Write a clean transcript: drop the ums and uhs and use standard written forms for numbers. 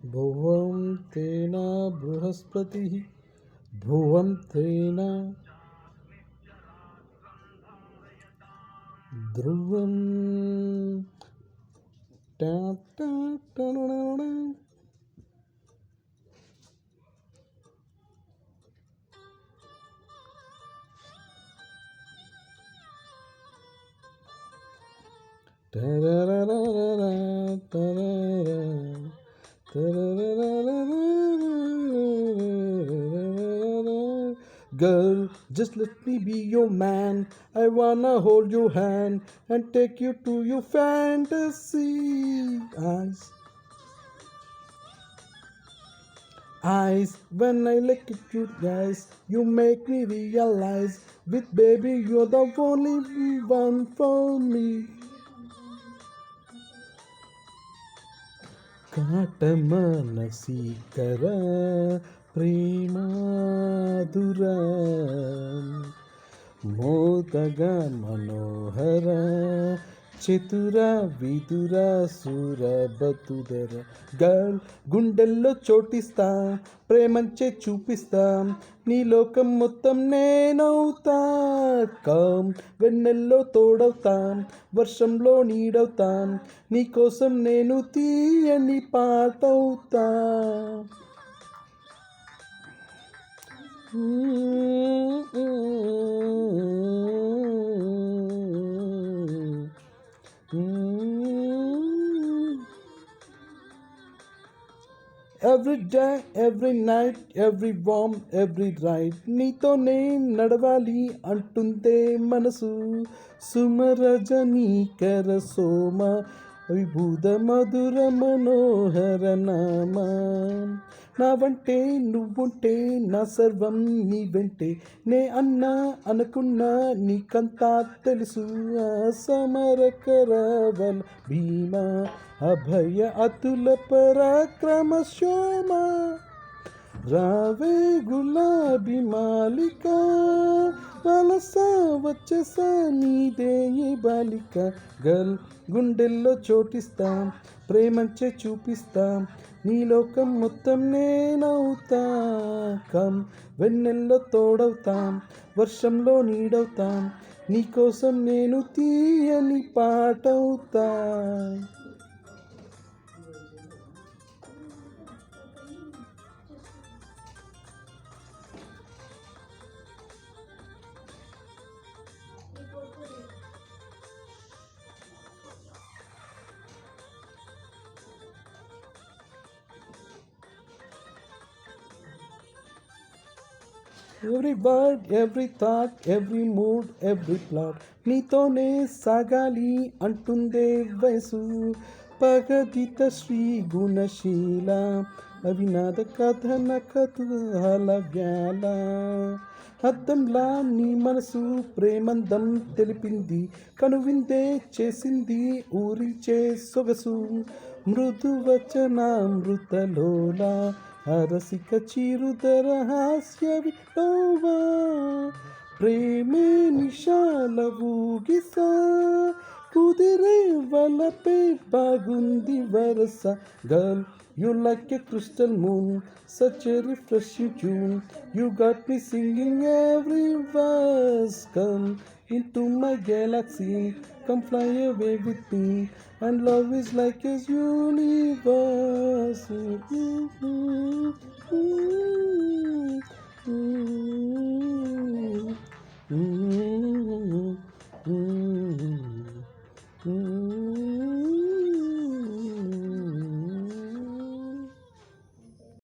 భువం తేన బృహస్పతి భువం తేన ధ్రువం టా టా టననన. టరరరరర, టరర, టరరరరర. Girl, just let me be your man. I wanna hold your hand and take you to your fantasy. Eyes, eyes, when I look at you guys, you make me realize, with baby, you're the only one for me. కాటమానసీకర ప్రేమాదుర మోదగ మనోహర చతుర విదుర సురబతుదర. Girl, గుండెల్లో చోటిస్తా, ప్రేమంచే చూపిస్తా, నీ లోకం మొత్తం నేనవుతా. కమ్, వెన్నెల్లో తోడవుతా, వర్షంలో నీడవుతా, నీకోసం నేను తీయని పాటవుతా. Every day, every night, every warm, every ride, నీతోనే నడవాలి అంటుందే మనసు. సుమరజనీకర సోమ విభూద మధుర మనోహర నామ. నా వంటే నువ్వుంటే నా సర్వం నీ వెంటే, నే అన్నా అనుకున్నా నీకంతా తెలుసు. సమరకరవల భీమా అభయ అతుల పరాక్రమ శోమ. రావే గులాబీ మాలిక, వలస వచ్చేసా నీదే ఈ బాలిక. గర్ల్, గుండెల్లో చోటిస్తా, ప్రేమంచే చూపిస్తా, నీ లోకం మొత్తం నేనవుతా. కమ్, వెన్నెల్లో తోడవుతా, వర్షంలో నీడవుతా, నీకోసం నేను తీయని పాటవుతా. Every word, every thought, every mood, every plot, నీతోనే సాగాలి అంటుందే వయసు. పగదిత శ్రీ గుణశీల అవినాద కథన కథల వ్యాల. అద్దంలా నీ మనసు ప్రేమందం తెలిపింది, కనువిందే చేసింది ఊరించే సొగసు. మృదువచనామృతలోల అరసిక చిరుదర హాస్య వినోవా. ప్రేమే నిశాల ఊగిసా, కుదిరే వలపే బాగుంది వరస. Girl, you like a crystal moon, such a refreshing tune. You got me singing every verse. Come into my galaxy, come fly away with me, and love is like a universe. Mm-hmm.